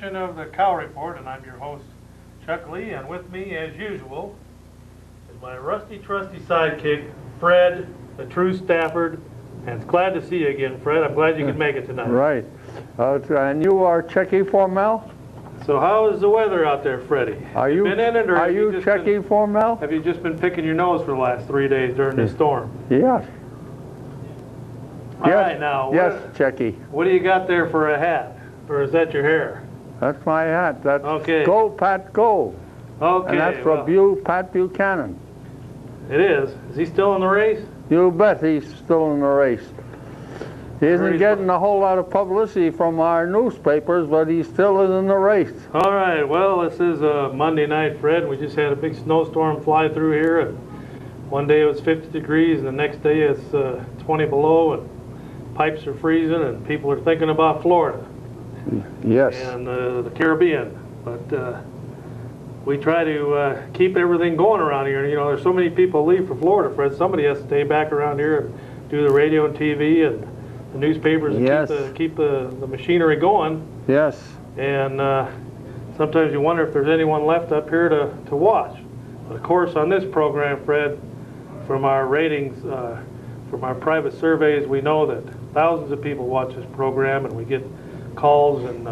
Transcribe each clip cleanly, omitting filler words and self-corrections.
edition of the Cow Report, and I'm your host, Chuck Lee, and with me, as usual, is my rusty, trusty sidekick, Fred, the true Stafford, and it's glad to see you again, Fred. I'm glad you could make it tonight. Right. And you are Checky Formel? So how is the weather out there, Freddie? Are you been in it, or are you Checky Formel? Have you just been picking your nose for the last 3 days during this storm? Yes. All right, now. Yes, Checky. What do you got there for a hat? Or is that your hair? That's my hat. That's okay. Go, Pat, go. Okay. And that's for Pat Buchanan. It is. Is he still in the race? You bet he's still in the race. He isn't getting a whole lot of publicity from our newspapers, but he still is in the race. All right. Well, this is a Monday night, Fred. We just had a big snowstorm fly through here. And one day it was 50 degrees, and the next day it's 20 below, and pipes are freezing, and people are thinking about Florida. Yes. And the Caribbean. But we try to keep everything going around here. You know, there's so many people leave for Florida, Fred. Somebody has to stay back around here and do the radio and TV and the newspapers and yes. keep the machinery going. Yes. And sometimes you wonder if there's anyone left up here to watch. But of course, on this program, Fred, from our ratings, from our private surveys, we know that thousands of people watch this program, and we get calls and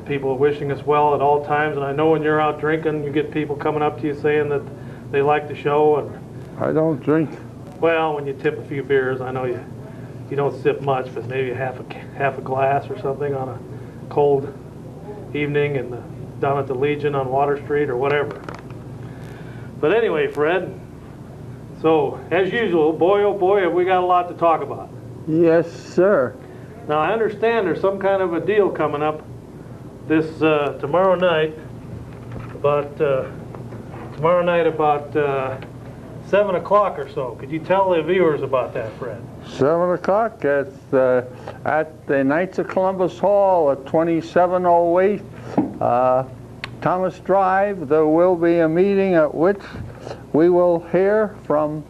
people wishing us well at all times. And I know when you're out drinking, you get people coming up to you saying that they like the show. And I don't drink. well, when you tip a few beers, I know you don't sip much, but maybe half a glass or something on a cold evening and down at the Legion on Water Street or whatever. But anyway, Fred, so as usual, boy oh boy, have we got a lot to talk about. Yes, sir. Now I understand there's some kind of a deal coming up this tomorrow night about 7 o'clock or so. Could you tell the viewers about that, Fred? 7 o'clock at the Knights of Columbus Hall at 2708 Thomas Drive. There will be a meeting at which we will hear from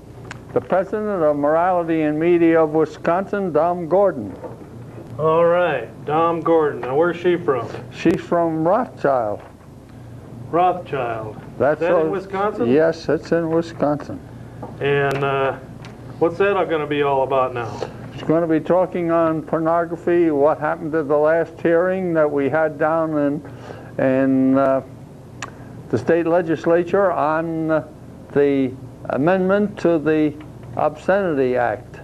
the president of Morality and Media of Wisconsin, Dom Gordon. All right, Dom Gordon. Now, where's she from? She's from Rothschild. Rothschild. Is that in Wisconsin? Yes, it's in Wisconsin. And what's that going to be all about now? It's going to be talking on pornography, what happened at the last hearing that we had down in the state legislature on the amendment to the Obscenity Act.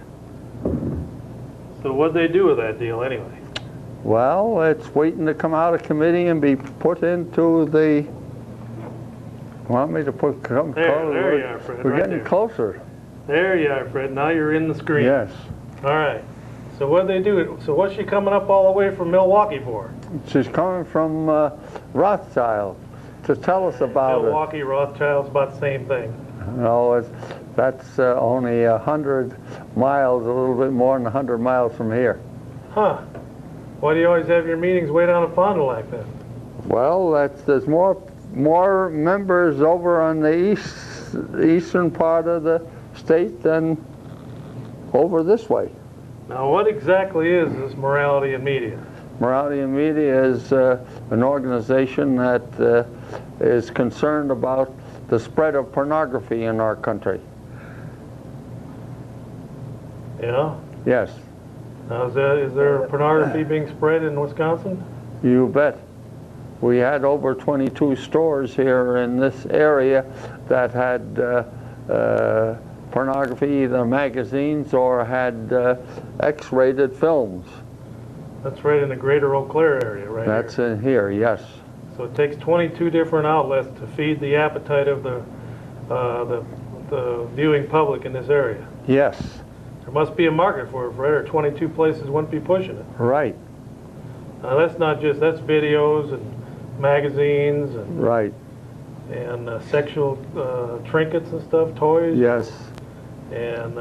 So what'd they do with that deal anyway? Well, it's waiting to come out of committee and be put into the... Want me to put... There you are, Fred. We're right getting there. closer. There you are, Fred. Now you're in the screen. Yes. All right. So what'd they do? So what's she coming up all the way from Milwaukee for? She's coming from Rothschild to tell us about Milwaukee, Rothschild's about the same thing. No, that's only 100 miles, a little bit more than 100 miles from here. Huh. Why do you always have your meetings way down in Fond du Lac then? Well, there's more members over on the eastern part of the state than over this way. Now, what exactly is this Morality and Media? Morality and Media is an organization that is concerned about the spread of pornography in our country. Yeah? Yes. Now, is there pornography being spread in Wisconsin? You bet. We had over 22 stores here in this area that had pornography, either magazines or had X-rated films. That's right in the greater Eau Claire area, right? That's in here, yes. So it takes 22 different outlets to feed the appetite of the viewing public in this area. Yes. There must be a market for it, Fred, or 22 places wouldn't be pushing it. Right. Now that's videos and magazines and right. And sexual trinkets and stuff, toys. Yes. And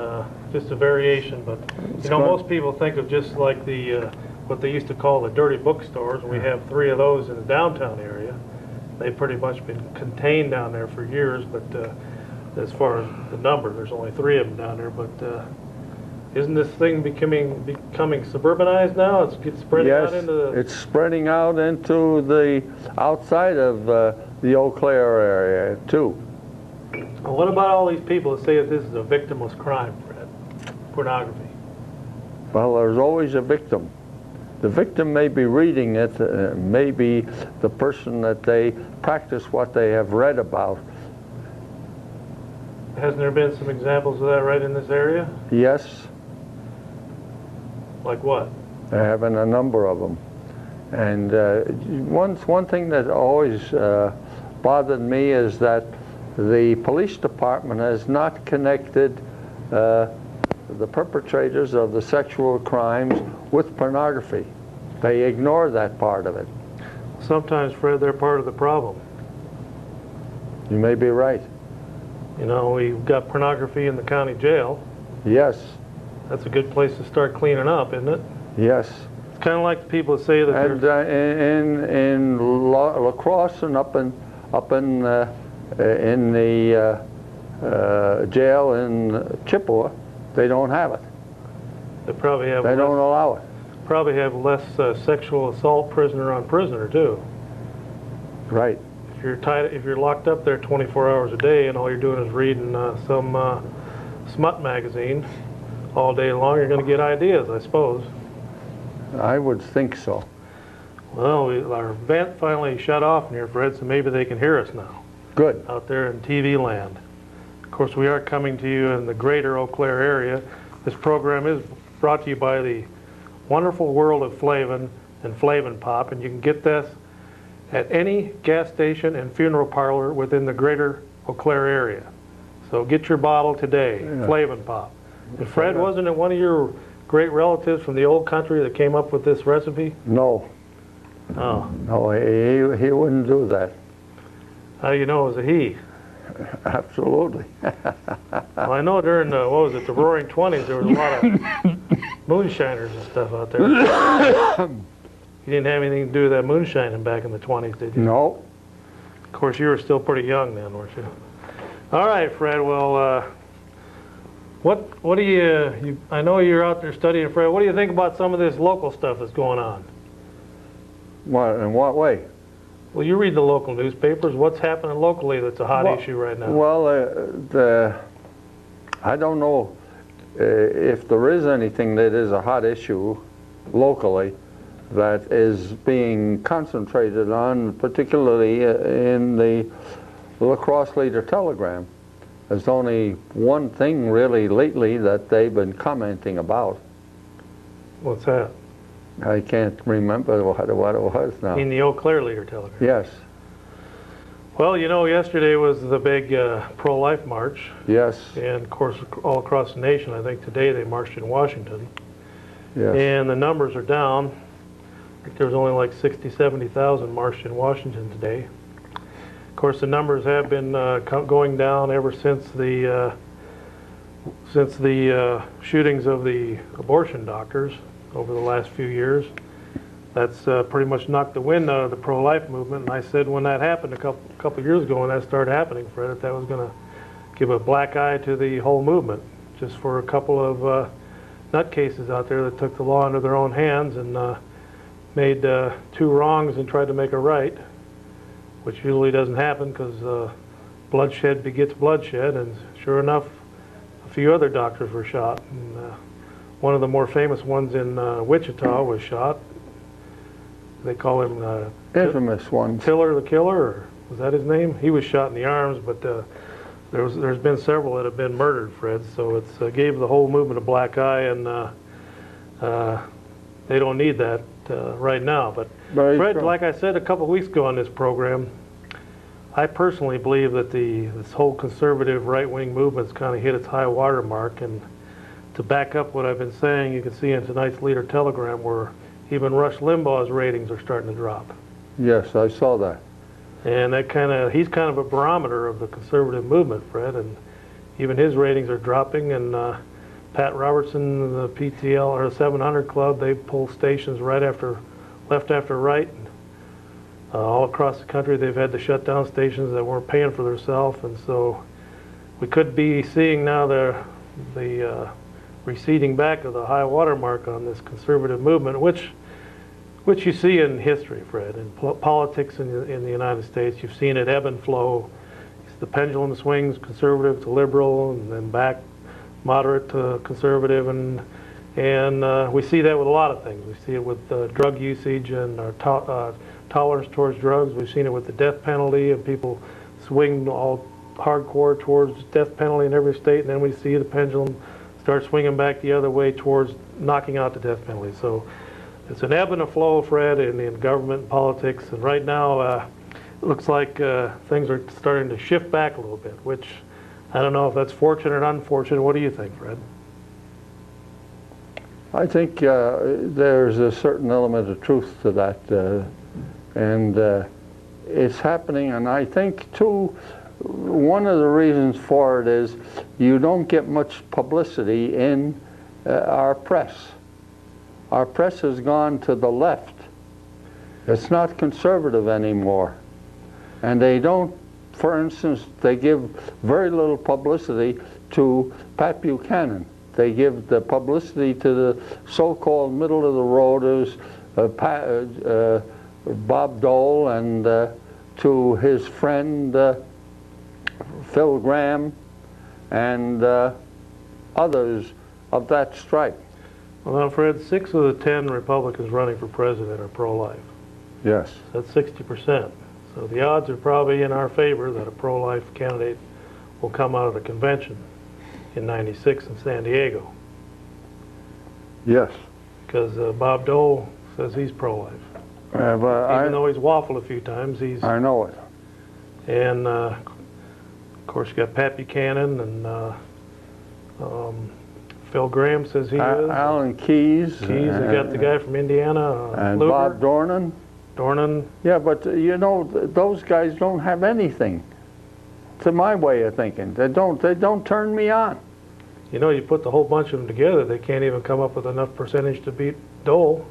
just a variation, but you know, most people think of just like the what they used to call the dirty bookstores. We have 3 of those in the downtown area. They've pretty much been contained down there for years, but as far as the number, there's only 3 of them down there. But Isn't this thing becoming suburbanized now? It's spreading out into the... It's spreading out into the outside of the Eau Claire area too. Well, what about all these people that say that this is a victimless crime, Fred? Pornography. Well, there's always a victim. The victim may be reading it, may be the person that they practice what they have read about. Hasn't there been some examples of that right in this area? Yes, Like what? there have been a number of them. And one thing that always bothered me is that the police department has not connected the perpetrators of the sexual crimes with pornography. They ignore that part of it. Sometimes, Fred, they're part of the problem. You may be right. You know, we've got pornography in the county jail. Yes, That's a good place to start cleaning up, isn't it? yes. It's kind of like the people that say that And in La Crosse and up in the jail in Chippewa, they don't have it. they probably have They don't less, allow it. probably have less sexual assault prisoner on prisoner too. Right. If you're locked up there 24 hours a day and all you're doing is reading some smut magazine all day long, you're going to get ideas, I suppose. I would think so. Well, our vent finally shut off near Fred, so maybe they can hear us now Good. out there in TV land. Of course, we are coming to you in the greater Eau Claire area. This program is brought to you by the wonderful world of Flavin and Flavin Pop, and you can get this at any gas station and funeral parlor within the greater Eau Claire area. So get your bottle today, Yeah. Flavin Pop. And Fred, wasn't it one of your great relatives from the old country that came up with this recipe? No, Oh, no, he wouldn't do that. how do you know it was a he? Absolutely. Well, I know during the, what was it, the Roaring 20s, there was a lot of moonshiners and stuff out there. You didn't have anything to do with that moonshining back in the 20s, did you? No. Of course, you were still pretty young then, weren't you? All right, Fred. Well, what do you? I know you're out there studying, Fred. What do you think about some of this local stuff that's going on? What, in what way? Well, you read the local newspapers. What's happening locally that's a hot issue right now? Well, I don't know if there is anything that is a hot issue locally that is being concentrated on, particularly in the La Crosse Leader Telegram. There's only one thing really lately that they've been commenting about. What's that? I can't remember what it was now. In the Eau Claire Leader Telegram. Yes, Well, you know, yesterday was the big pro-life march, yes, and of course, all across the nation. I think today they marched in Washington, yes. and the numbers are down. I think there was only like 60, 70,000 marched in Washington today. Of course, the numbers have been going down ever since the shootings of the abortion doctors over the last few years. That's pretty much knocked the wind out of the pro-life movement. And I said when that happened a couple years ago, when that started happening, Fred, that was going to give a black eye to the whole movement, just for a couple of nutcases out there that took the law into their own hands and made two wrongs and tried to make a right, which usually doesn't happen because bloodshed begets bloodshed. And sure enough, a few other doctors were shot. And, one of the more famous ones in Wichita was shot. They call him Infamous ones. Tiller the Killer, or was that his name? He was shot in the arms, but there's been several that have been murdered, Fred. So it's gave the whole movement a black eye, and they don't need that right now. But Very Fred, true. like I said a couple of weeks ago on this program, I personally believe that this whole conservative right-wing movement's kind of hit its high water mark. And to back up what I've been saying, you can see in tonight's Leader Telegram where even Rush Limbaugh's ratings are starting to drop. Yes, I saw that. And that he's kind of a barometer of the conservative movement, Fred, and even his ratings are dropping. And Pat Robertson, the PTL or the 700 Club, they pull stations left after right. All across the country, they've had to shut down stations that weren't paying for themselves, and so we could be seeing now the receding back of the high water mark on this conservative movement, which you see in history, Fred, in politics in the United States. You've seen it ebb and flow. The pendulum swings conservative to liberal, and then back moderate to conservative, and we see that with a lot of things. We see it with drug usage and our tolerance towards drugs. We've seen it with the death penalty, and people swing all hardcore towards death penalty in every state, and then we see the pendulum start swinging back the other way towards knocking out the death penalty. So it's an ebb and a flow, Fred, in government and politics, and right now it looks like things are starting to shift back a little bit, which I don't know if that's fortunate or unfortunate. What do you think, Fred? I think there's a certain element of truth to that, and it's happening. And I think, too, one of the reasons for it is you don't get much publicity in our press. Our press has gone to the left. It's not conservative anymore. And they don't, for instance, they give very little publicity to Pat Buchanan. They give the publicity to the so-called middle-of-the-roaders, Bob Dole, and to his friend Phil Gramm, and others of that stripe. Well, now, Fred, 6 of the 10 Republicans running for president are pro-life. Yes. That's 60%. So the odds are probably in our favor that a pro-life candidate will come out of the convention in '96 in San Diego. Yes. Because Bob Dole says he's pro-life. Even though he's waffled a few times, he's... I know it. And, of course, you got Pat Buchanan, and Phil Gramm says he is. Alan Keyes. You got the guy from Indiana, and Lugar. Bob Dornan. Dornan. Yeah, but you know, those guys don't have anything. To my way of thinking, they don't turn me on. You know, you put the whole bunch of them together, they can't even come up with enough percentage to beat Dole.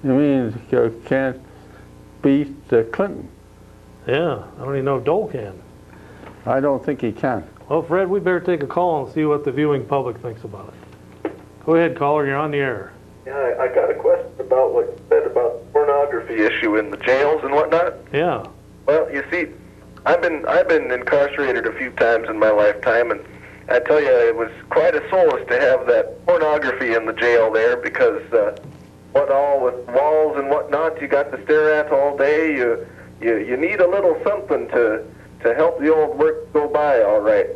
You mean you can't beat Clinton? Yeah, I don't even know if Dole can. I don't think he can. Well, Fred, we better take a call and see what the viewing public thinks about it. Go ahead, caller, you're on the air. Yeah, I got a question about what you said about the pornography issue in the jails and whatnot. Yeah. Well, you see, I've been incarcerated a few times in my lifetime, and I tell you, it was quite a solace to have that pornography in the jail there, because what all with walls and whatnot you got to stare at all day, you need a little something to help the old work go by all right.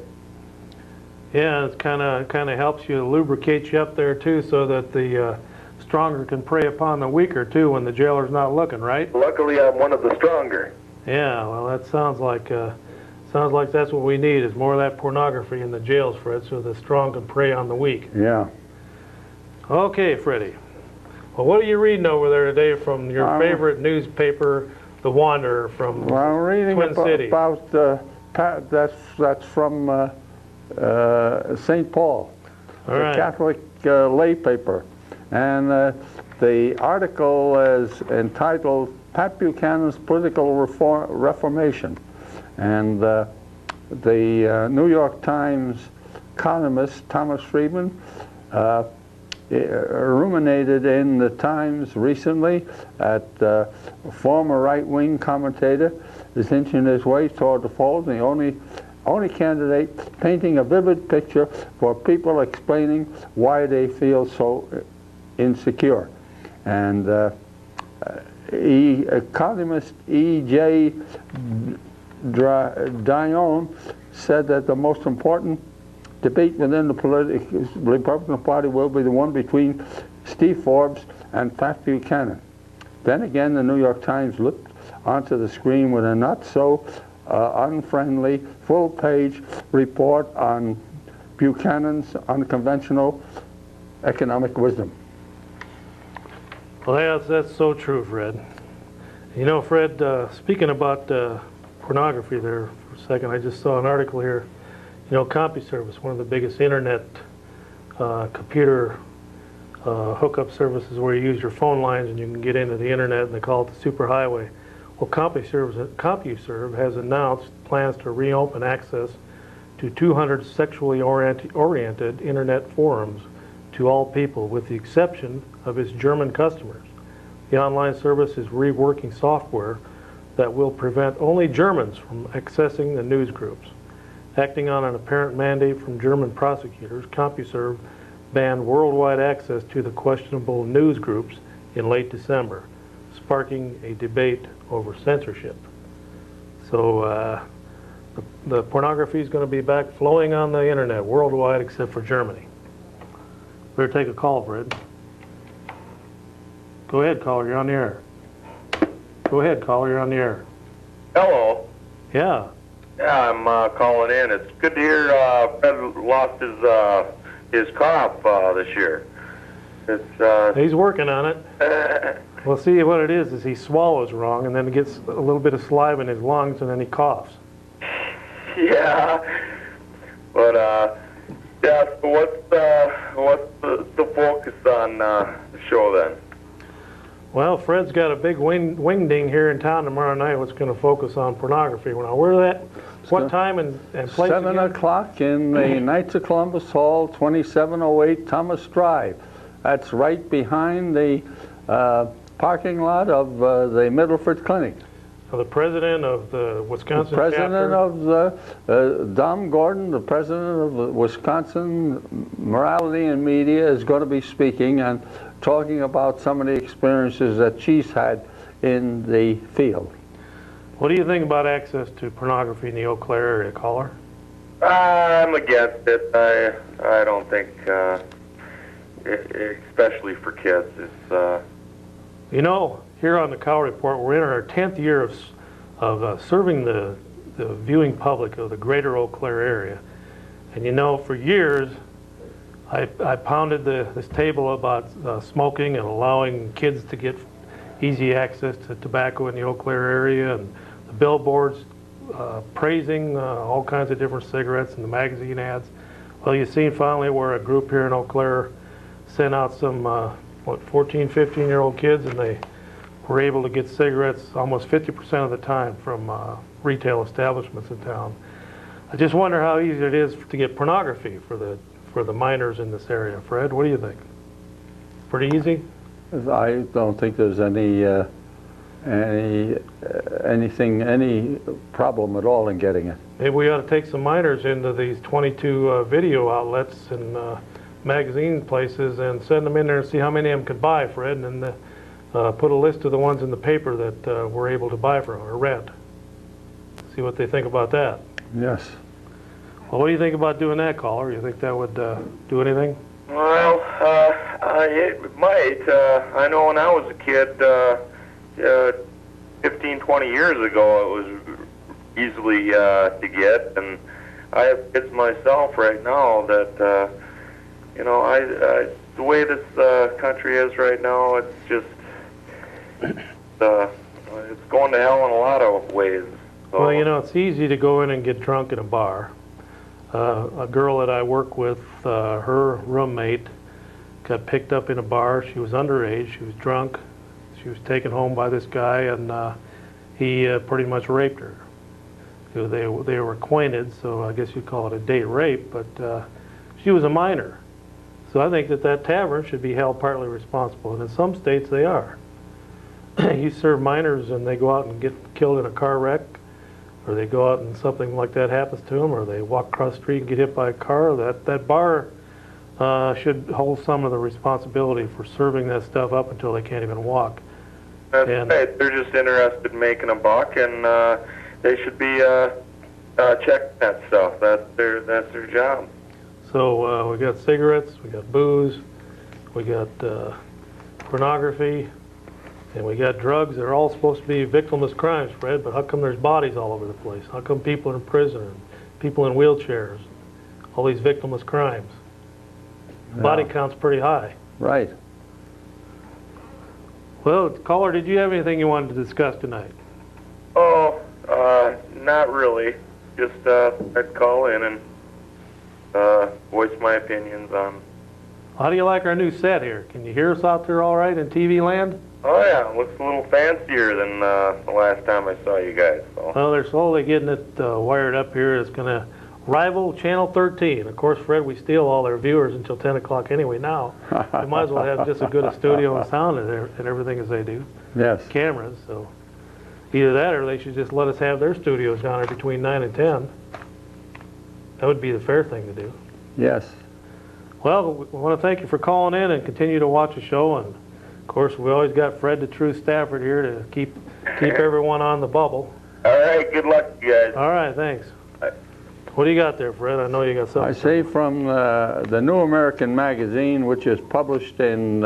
Yeah, it kind of helps you, lubricate you up there too, so that the stronger can prey upon the weaker too when the jailer's not looking, right? Luckily, I'm one of the stronger. Yeah, well, that sounds like that's what we need, is more of that pornography in the jails, Fred, so the strong can prey on the weak. Yeah. Okay, Freddie. Well, what are you reading over there today from your favorite newspaper, The Wanderer, from well, I'm reading Twin Cities? About that's from St. Paul, the Catholic lay paper, and the article is entitled "Pat Buchanan's Political Reformation," and the New York Times columnist Thomas Friedman ruminated in the Times recently at a former right-wing commentator is inching his way toward the fold, and the only candidate painting a vivid picture for people explaining why they feel so insecure. And economist E.J. Dion said that the most important debate within the Republican Party will be the one between Steve Forbes and Pat Buchanan. Then again, the New York Times looked onto the screen with a not so unfriendly full-page report on Buchanan's unconventional economic wisdom. Well, that's so true, Fred. You know, Fred, speaking about pornography there for a second, I just saw an article here. You know, CompuService, one of the biggest internet computer hookup services where you use your phone lines and you can get into the internet, and they call it the superhighway. Well, CompuServe has announced plans to reopen access to 200 sexually oriented internet forums to all people, with the exception of its German customers. The online service is reworking software that will prevent only Germans from accessing the news groups. Acting on an apparent mandate from German prosecutors, CompuServe banned worldwide access to the questionable news groups in late December, sparking a debate over censorship. So the pornography is going to be back flowing on the internet worldwide except for Germany. Better take a call, Fred. Go ahead, caller, you're on the air. Go ahead, caller, you're on the air. Hello. Yeah. Yeah, I'm calling in. It's good to hear Fred lost his cough this year. It's He's working on it. Well, see, what it is he swallows wrong, and then gets a little bit of saliva in his lungs, and then he coughs. yeah, but yeah. So what's the focus on the show then? Well, Fred's got a big wingding here in town tomorrow night. What's going to focus on pornography? Now, where that? What time and place? 7 again? o'clock in the Knights of Columbus Hall, 2708 Thomas Drive. That's right behind the parking lot of the Middleford Clinic. The president of the Wisconsin The president chapter. of the, Dom Gordon, the president of the Wisconsin Morality and Media, is going to be speaking and talking about some of the experiences that she's had in the field. What do you think about access to pornography in the Eau Claire area, caller? I'm against it. I don't think, especially for kids, it's. You know, here on the Cow Report, we're in our 10th year of serving the viewing public of the greater Eau Claire area. And you know, for years, I pounded this table about smoking and allowing kids to get easy access to tobacco in the Eau Claire area, and the billboards praising all kinds of different cigarettes and the magazine ads. Well, you've seen finally where a group here in Eau Claire sent out some 14, 15-year-old kids, and they were able to get cigarettes almost 50% of the time from retail establishments in town. I just wonder how easy it is to get pornography for the minors in this area. Fred, what do you think? Pretty easy? I don't think there's any problem at all in getting it. Maybe we ought to take some minors into these 22 video outlets and magazine places and send them in there and see how many of them could buy, Fred, and then put a list of the ones in the paper that we're able to buy from or rent. See what they think about that. Yes. Well, what do you think about doing that, caller? You think that would do anything? Well, it might. I know when I was a kid, 15, 20 years ago, it was easily to get, and I have kids myself right now that, you know, the way this country is right now, it's just, it's going to hell in a lot of ways. So. Well, you know, it's easy to go in and get drunk in a bar. A girl that I work with, her roommate got picked up in a bar. She was underage. She was drunk. She was taken home by this guy, and he pretty much raped her. You know, they were acquainted, so I guess you'd call it a date rape, but she was a minor. So I think that tavern should be held partly responsible, and in some states they are. You serve minors and they go out and get killed in a car wreck, or they go out and something like that happens to them, or they walk across the street and get hit by a car, that bar should hold some of the responsibility for serving that stuff up until they can't even walk. That's right. They're just interested in making a buck, and they should be checking that stuff. That's their job. So we got cigarettes, we got booze, we got pornography, and we got drugs. They're all supposed to be victimless crimes, Fred, but how come there's bodies all over the place? How come people are in prison, and people in wheelchairs, all these victimless crimes? Body count's pretty high. Right. Well, caller, did you have anything you wanted to discuss tonight? Oh, not really. Just I'd call in and voice my opinions on. How do you like our new set here? Can you hear us out there all right in TV land? Oh yeah, it looks a little fancier than the last time I saw you guys. So. Well, they're slowly getting it wired up here. It's going to rival Channel 13. Of course, Fred, we steal all their viewers until 10 o'clock anyway now. They might as well have just as good a studio and sound and everything as they do. Yes. Cameras, so either that or they should just let us have their studios down there between 9 and 10. That would be the fair thing to do. Yes. Well, we want to thank you for calling in and continue to watch the show. And of course, we always got Fred the True Stafford here to keep everyone on the bubble. All right, good luck, you guys. All right, thanks. What do you got there, Fred? I know you got something. I say from the New American Magazine, which is published in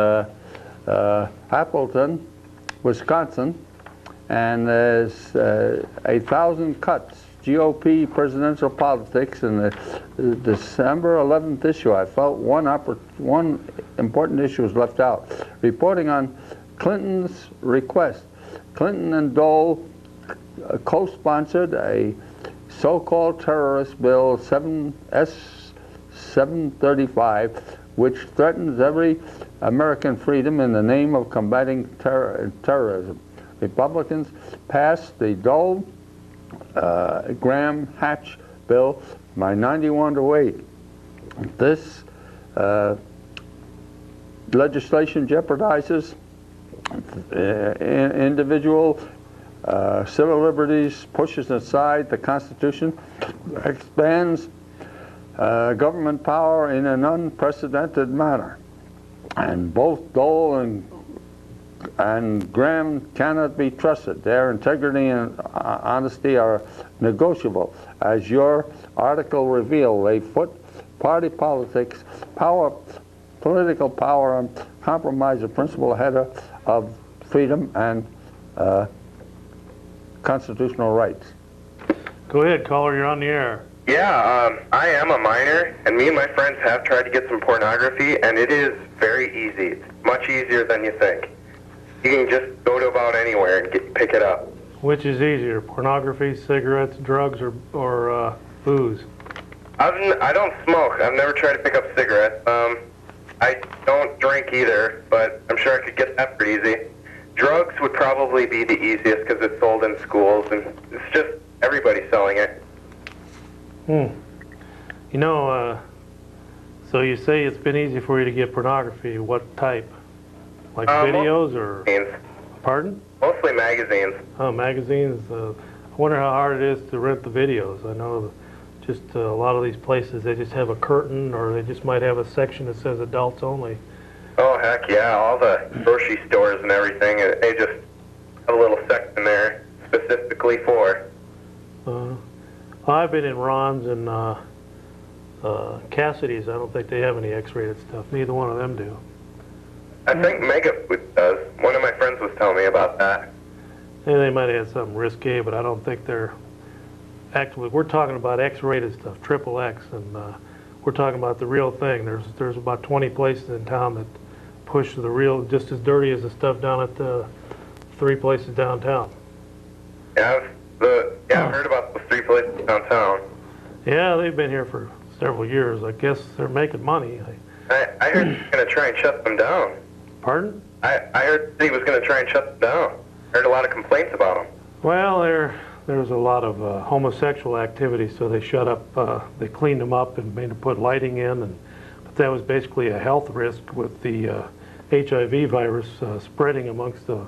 Appleton, Wisconsin, and there's 1,000 cuts, GOP presidential politics, in the December 11th issue. I felt one important issue was left out. Reporting on Clinton's request. Clinton and Dole co-sponsored a so-called terrorist bill, S-735, which threatens every American freedom in the name of combating terrorism. Republicans passed the Dole-Graham-Hatch bill by 91-8. This legislation jeopardizes individual civil liberties, pushes aside the Constitution, expands government power in an unprecedented manner. And both Dole and Graham cannot be trusted. Their integrity and honesty are negotiable. As your article revealed, they put party politics, political power, and compromise the principle ahead of freedom and constitutional rights. Go ahead, caller. You're on the air. Yeah, I am a minor, and me and my friends have tried to get some pornography, and it is very easy. It's much easier than you think. You can just go to about anywhere and pick it up. Which is easier, pornography, cigarettes, drugs, or booze? I don't smoke. I've never tried to pick up cigarettes. I don't drink either, but I'm sure I could get that pretty easy. Drugs would probably be the easiest because it's sold in schools, and it's just everybody selling it. You know, so you say it's been easy for you to get pornography. What type? Like videos or? Magazines. Pardon? Mostly magazines. Oh, magazines. I wonder how hard it is to rent the videos. I know just a lot of these places, they just have a curtain, or they just might have a section that says adults only. Oh, heck yeah. All the grocery stores and everything, they just have a little section there specifically for. I've been in Ron's and Cassidy's. I don't think they have any X-rated stuff. Neither one of them do. I think Megafood does. One of my friends was telling me about that. And they might have something risque, but I don't think they're... Actually, we're talking about X-rated stuff, triple X, and we're talking about the real thing. There's about 20 places in town that push the real, just as dirty as the stuff down at the 3 places downtown. Yeah, I've heard about the 3 places downtown. Yeah, they've been here for several years. I guess they're making money. I heard he was going to try and shut them down. Pardon? I heard he was going to try and shut them down. Heard a lot of complaints about them. Well, there's a lot of homosexual activity, so they shut up, they cleaned them up and made them put lighting in, but that was basically a health risk with the HIV virus spreading amongst the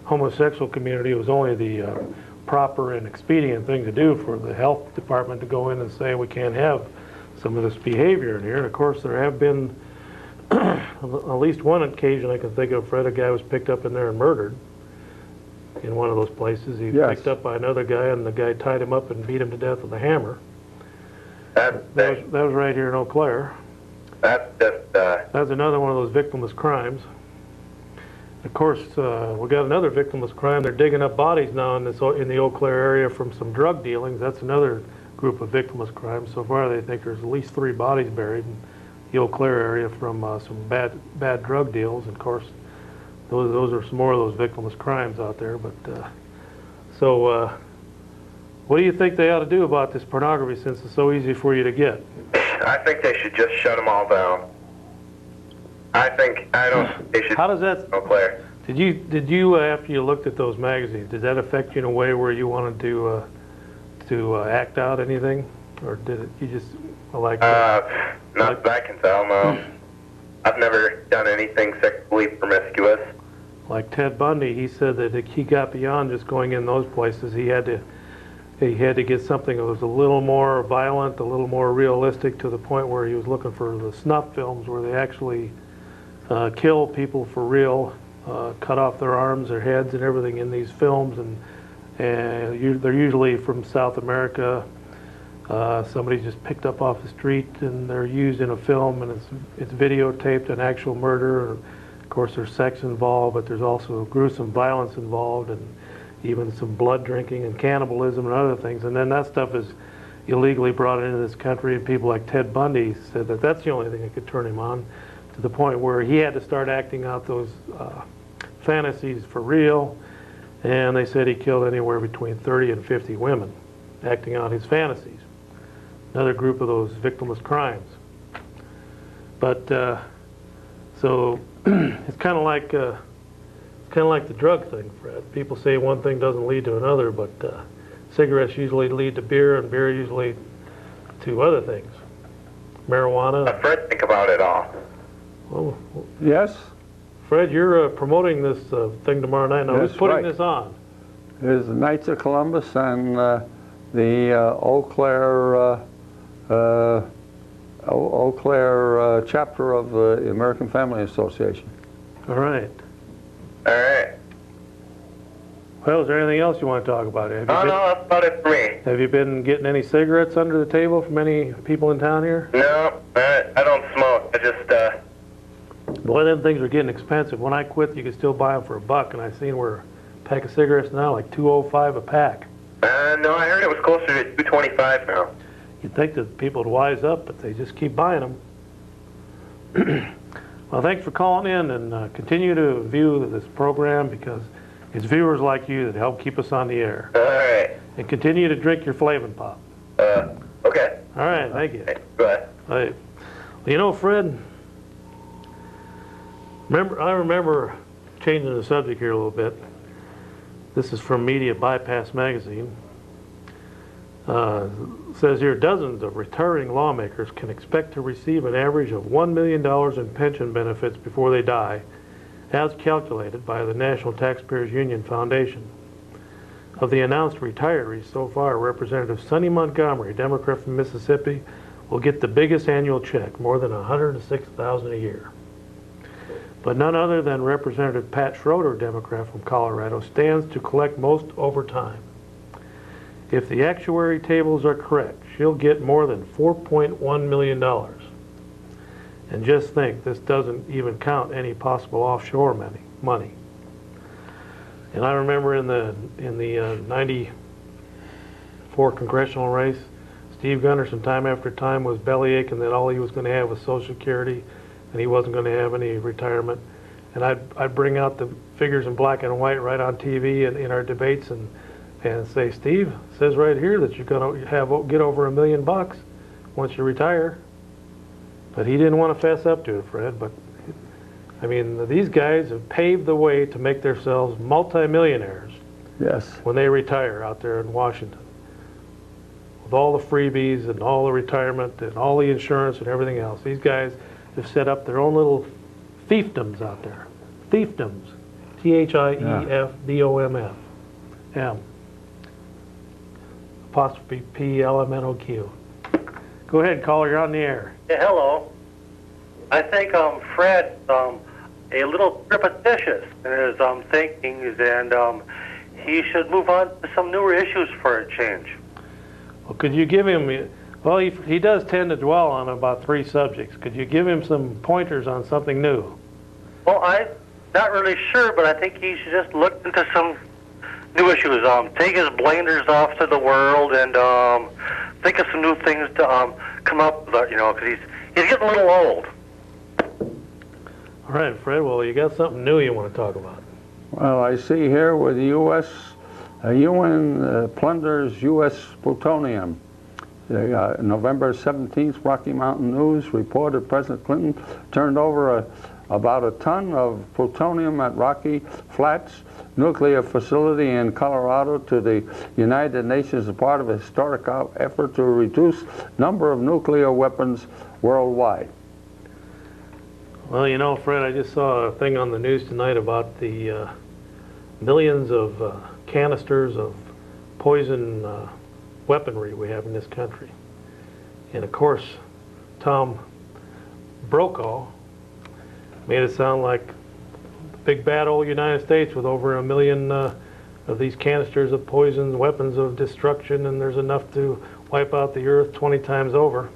homosexual community. It was only the proper and expedient thing to do for the health department to go in and say we can't have some of this behavior in here. And of course, there have been at least one occasion I can think of, Fred, a guy was picked up in there and murdered in one of those places. He was picked up by another guy, and the guy tied him up and beat him to death with a hammer. That was right here in Eau Claire. That's just... That's another one of those victimless crimes. Of course, we got another victimless crime. They're digging up bodies now in the Eau Claire area from some drug dealings. That's another group of victimless crimes. So far, they think there's at least 3 bodies buried in the Eau Claire area from some bad drug deals. And of course, those are some more of those victimless crimes out there. But what do you think they ought to do about this pornography, since it's so easy for you to get? I think they should just shut them all down. I don't. They should. How does that? Eau Claire. Did you after you looked at those magazines, did that affect you in a way where you wanted to act out anything? or did it? You just like Not that I can tell, no. I've never done anything sexually promiscuous. like Ted Bundy? He said that he got beyond just going in those places. He had to get something that was a little more violent, a little more realistic, to the point where he was looking for the snuff films where they actually kill people for real, cut off their arms, their heads, and everything in these films, and they're usually from South America. Somebody just picked up off the street, and they're used in a film, and it's videotaped, an actual murder. Of course, there's sex involved, but there's also gruesome violence involved, and even some blood drinking and cannibalism and other things. And then that stuff is illegally brought into this country, and people like Ted Bundy said that that's the only thing that could turn him on, to the point where he had to start acting out those fantasies for real. And they said he killed anywhere between 30 and 50 women, acting out his fantasies. Another group of those victimless crimes. But so it's kind of like the drug thing, Fred. People say one thing doesn't lead to another, but cigarettes usually lead to beer, and beer usually to other things. Marijuana. Fred, think about it all. Well, Yes, Fred, you're promoting this thing tomorrow night. Now, who's That's putting right. this on? there's the Knights of Columbus and the Eau Claire chapter of the American Family Association. All right. All right. Well, is there anything else you want to talk about? Oh, no, that's about it for me. Have you been getting any cigarettes under the table from any people in town here? No, I don't smoke. I just, Boy, them things are getting expensive. When I quit, you could still buy them for $1, and I've seen where a pack of cigarettes now like $2.05 a pack. no, I heard it was closer to $2.25 now. You'd think that people would wise up, but they just keep buying them. Well, thanks for calling in, and continue to view this program, because it's viewers like you that help keep us on the air. All right. And continue to drink your Flavin' Pop. Okay. All right, thank you. Hey, go ahead. Hey. Well, you know, Fred, I remember changing the subject here a little bit. This is from Media Bypass Magazine. Says here, dozens of retiring lawmakers can expect to receive an average of $1 million in pension benefits before they die, as calculated by the National Taxpayers Union Foundation. Of the announced retirees so far, Representative Sonny Montgomery, Democrat from Mississippi, will get the biggest annual check, more than $106,000 a year. But none other than Representative Pat Schroeder, Democrat from Colorado, stands to collect most over time. If the actuary tables are correct, she'll get more than $4.1 million. And just think, this doesn't even count any possible offshore money. And I remember in the 94 congressional race, Steve Gunderson, time after time, was bellyaching that all he was going to have was Social Security, and he wasn't going to have any retirement. And I'd bring out the figures in black and white right on TV and in our debates, and say, Steve, it says right here that you're going to get over $1 million once you retire. But he didn't want to fess up to it, Fred. But I mean, these guys have paved the way to make themselves multimillionaires. Yes. When they retire out there in Washington, with all the freebies and all the retirement and all the insurance and everything else. These guys have set up their own little fiefdoms out there. Fiefdoms. Thiefdomf. M. Apostrophe P-L-M-N-O-Q. Go ahead, caller, you're on the air. Yeah, hello. I think Fred's a little repetitious in his thinkings, and he should move on to some newer issues for a change. Well, could you give him, well, he does tend to dwell on about 3 subjects. Could you give him some pointers on something new? Well, I'm not really sure, but I think he should just look into some new issues. Take his blinders off to the world and think of some new things to come up with, because he's getting a little old. All right, Fred, well, you got something new you want to talk about. Well, I see here with the UN plunders U.S. plutonium. November 17th, Rocky Mountain News reported President Clinton turned over about a ton of plutonium at Rocky Flats nuclear facility in Colorado to the United Nations as part of a historic effort to reduce number of nuclear weapons worldwide. Well, you know, Fred, I just saw a thing on the news tonight about the millions of canisters of poison weaponry we have in this country. And of course, Tom Brokaw made it sound like the big bad old United States with over 1 million of these canisters of poison, weapons of destruction, and there's enough to wipe out the earth 20 times over.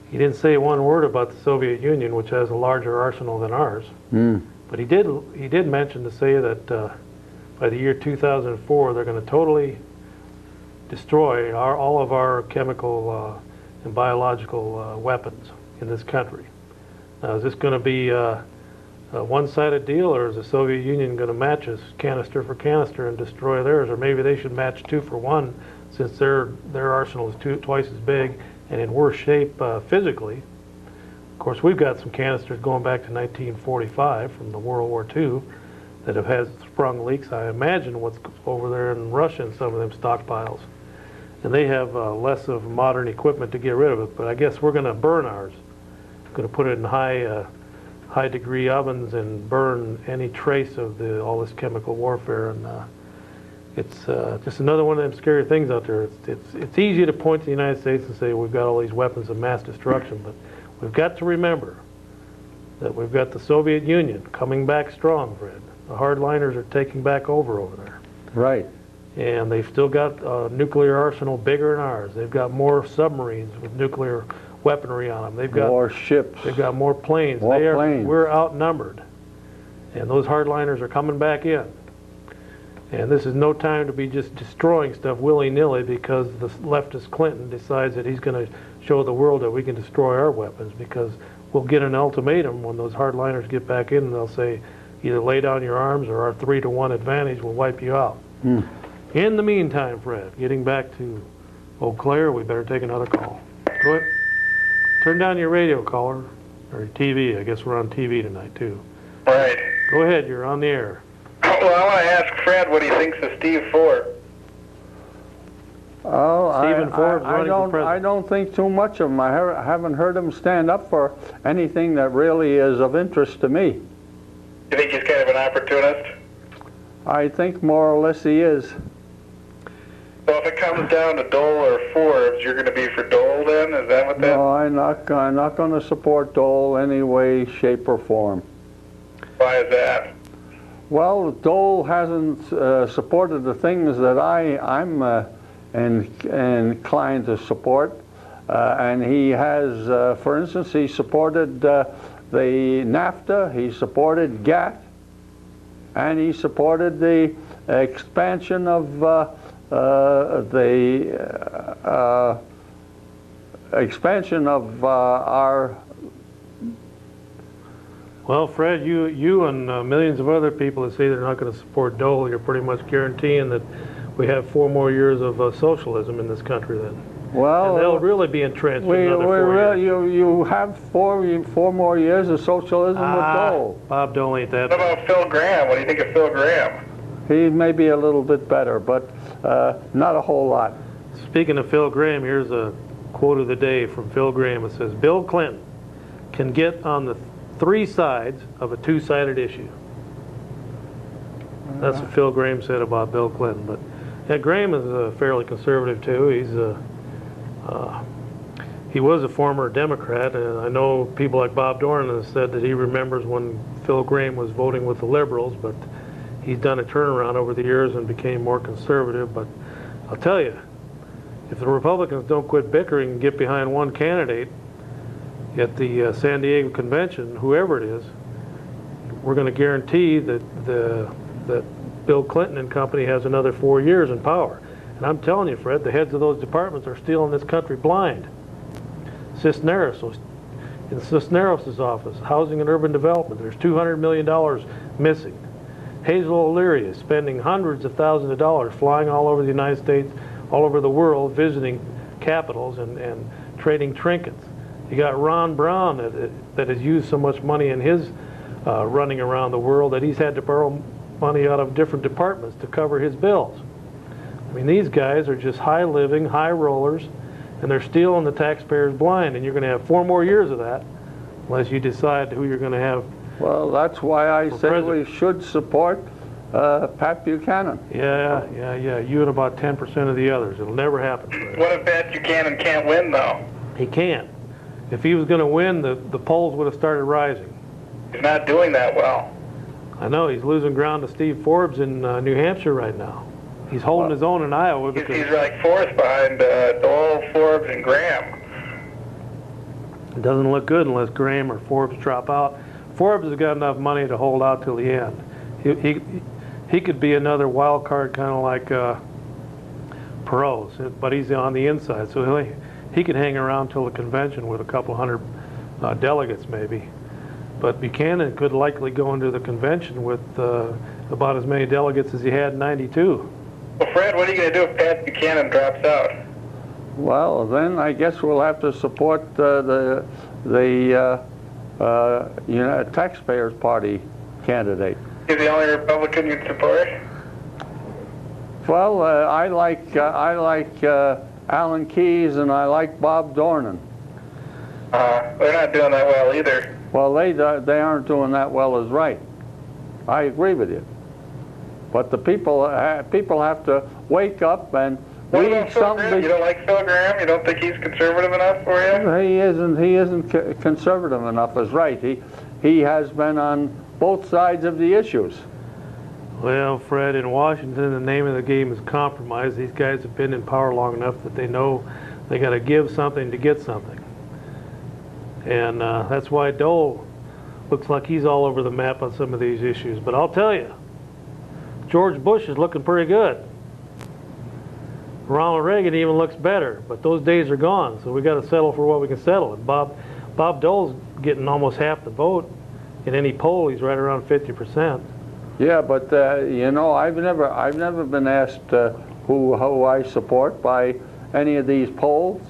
He didn't say one word about the Soviet Union, which has a larger arsenal than ours. But he did mention to say that by the year 2004, they're going to totally destroy all of our chemical and biological weapons in this country. Now, is this going to be a one-sided deal, or is the Soviet Union going to match us canister for canister and destroy theirs? Or maybe they should match 2 for 1, since their arsenal is twice as big and in worse shape physically. Of course, we've got some canisters going back to 1945 from the World War II that have had sprung leaks. I imagine what's over there in Russia in some of them stockpiles. And they have less of modern equipment to get rid of it, but I guess we're going to burn ours. Going to put it in high degree ovens and burn any trace of all this chemical warfare. And it's just another one of them scary things out there. It's easy to point to the United States and say we've got all these weapons of mass destruction, but we've got to remember that we've got the Soviet Union coming back strong, Fred. The hardliners are taking back over there. Right. And they've still got a nuclear arsenal bigger than ours. They've got more submarines with nuclear weaponry on them. They've got more ships. They've got more planes. Planes. We're outnumbered. And those hardliners are coming back in. And this is no time to be just destroying stuff willy-nilly because the leftist Clinton decides that he's going to show the world that we can destroy our weapons, because we'll get an ultimatum when those hardliners get back in, and they'll say either lay down your arms or our 3-to-1 advantage will wipe you out. In the meantime, Fred, getting back to Eau Claire, we better take another call. Go ahead. Turn down your radio, caller, or your TV. I guess we're on TV tonight, too. Right. Go ahead, you're on the air. Well, I want to ask Fred what he thinks of Steve Ford. Oh, Stephen Forbes running for president. I don't think too much of him. I haven't heard him stand up for anything that really is of interest to me. You think he's kind of an opportunist? I think more or less he is. So if it comes down to Dole or Forbes, you're going to be for Dole then? Is that what that? No, I'm not going to support Dole any way, shape, or form. Why is that? Well, Dole hasn't supported the things that I'm inclined to support, and he has, for instance, he supported the NAFTA, he supported GATT, and he supported the expansion of our. Well, Fred, you and millions of other people that say they're not going to support Dole, you're pretty much guaranteeing that we have 4 more years of socialism in this country then. Well, and they'll really be entrenched in another 4 years. You have four more years of socialism with Dole. Bob Dole ain't that What bad. about Phil Graham? What do you think of Phil Graham? He may be a little bit better, but not a whole lot. Speaking of Phil Graham, here's a quote of the day from Phil Graham. It says, Bill Clinton can get on the 3 sides of a 2-sided issue. That's what Phil Graham said about Bill Clinton. But yeah, Graham is fairly conservative too. He was a former Democrat, and I know people like Bob Doran have said that he remembers when Phil Graham was voting with the liberals, but he's done a turnaround over the years and became more conservative. But I'll tell you, if the Republicans don't quit bickering and get behind one candidate at the San Diego convention, whoever it is, we're going to guarantee that that Bill Clinton and company has another 4 years in power. And I'm telling you, Fred, the heads of those departments are stealing this country blind. Cisneros, in Cisneros' office, Housing and Urban Development, there's $200 million missing. Hazel O'Leary is spending hundreds of thousands of dollars flying all over the United States, all over the world, visiting capitals and trading trinkets. You got Ron Brown that has used so much money in his running around the world that he's had to borrow money out of different departments to cover his bills. I mean, these guys are just high living, high rollers, and they're stealing the taxpayers blind, and you're going to have 4 more years of that unless you decide who you're going to have. Well, that's why I say president. we should support Pat Buchanan. Yeah. You and about 10% of the others. It'll never happen. Fred. What if Pat Buchanan can't win, though? He can't. If he was going to win, the polls would have started rising. He's not doing that well. I know, he's losing ground to Steve Forbes in New Hampshire right now. He's holding his own in Iowa because He's like 4th behind Dole, Forbes, and Graham. it doesn't look good unless Graham or Forbes drop out. Forbes has got enough money to hold out till the end. He could be another wild card, kind of like Perot's, but he's on the inside, so he could hang around till the convention with a couple hundred delegates maybe. But Buchanan could likely go into the convention with about as many delegates as he had in '92. Well, Fred, what are you going to do if Pat Buchanan drops out? Well, then I guess we'll have to support the Taxpayers Party candidate. He's the only Republican you'd support? Well, I like Alan Keyes and I like Bob Dornan. They're not doing that well either. Well, they aren't doing that well as right. I agree with you. But the people have to wake up and What read about Phil Graham? something. You don't like Phil Graham? You don't think he's conservative enough for you? He isn't conservative enough as right. He has been on both sides of the issues. Well, Fred, in Washington, the name of the game is compromise. These guys have been in power long enough that they know they got to give something to get something. And that's why Dole looks like he's all over the map on some of these issues. But I'll tell you, George Bush is looking pretty good. Ronald Reagan even looks better, but those days are gone, so we got to settle for what we can settle. And Bob Dole's getting almost half the vote. In any poll, he's right around 50%. Yeah, but you know, I've never been asked who I support by any of these polls.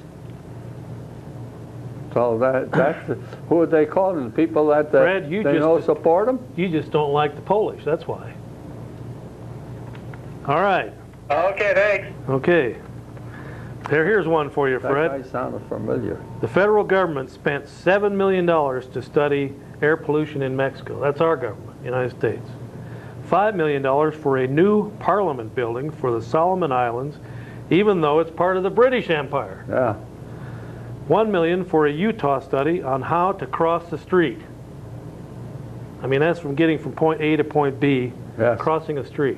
So that's who would they call them? People that Fred, they know support them? You just don't like the Polish, that's why. All right. Okay, thanks. Okay. Here's one for you, Fred. That guy sounded familiar. The federal government spent $7 million to study air pollution in Mexico. That's our government, United States. $5 million for a new parliament building for the Solomon Islands, even though it's part of the British Empire. Yeah. $1 million for a Utah study on how to cross the street. I mean, that's from getting from point A to point B, Yes. crossing a street.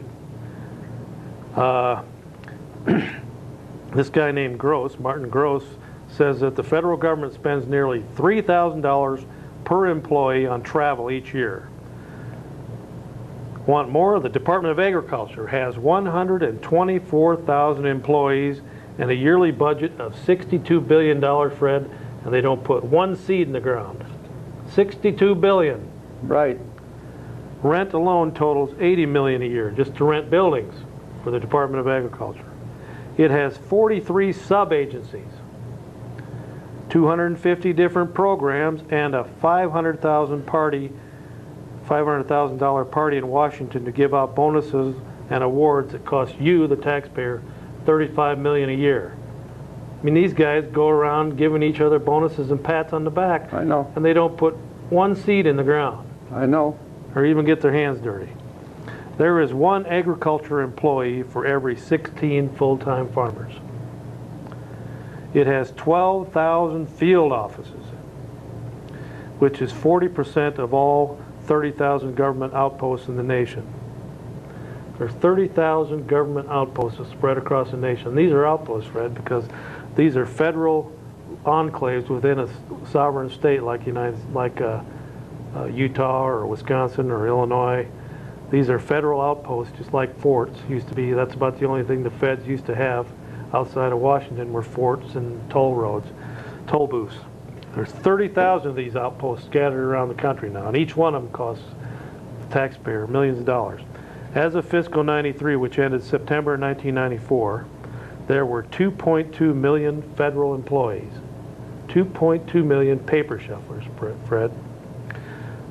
This guy named Gross, Martin Gross, says that the federal government spends nearly $3,000 per employee on travel each year. Want more? The Department of Agriculture has 124,000 employees and a yearly budget of $62 billion, Fred, and they don't put one seed in the ground. $62 billion. Right. Rent alone totals $80 million a year just to rent buildings for the Department of Agriculture. It has 43 sub-agencies, 250 different programs, and a $500,000 party in Washington to give out bonuses and awards that cost you, the taxpayer, $35 million a year. I mean, these guys go around giving each other bonuses and pats on the back. I know. And they don't put one seed in the ground I know. or even get their hands dirty. There is one agriculture employee for every 16 full-time farmers. It has 12,000 field offices, which is 40% of all 30,000 government outposts in the nation. There's 30,000 government outposts spread across the nation. These are outposts, Fred, because these are federal enclaves within a sovereign state like Utah or Wisconsin or Illinois. These are federal outposts, just like forts used to be. That's about the only thing the feds used to have outside of Washington were forts and toll roads, toll booths. There's 30,000 of these outposts scattered around the country now, and each one of them costs the taxpayer millions of dollars. As of fiscal 93, which ended September 1994, there were 2.2 million federal employees. 2.2 million paper shufflers, Fred.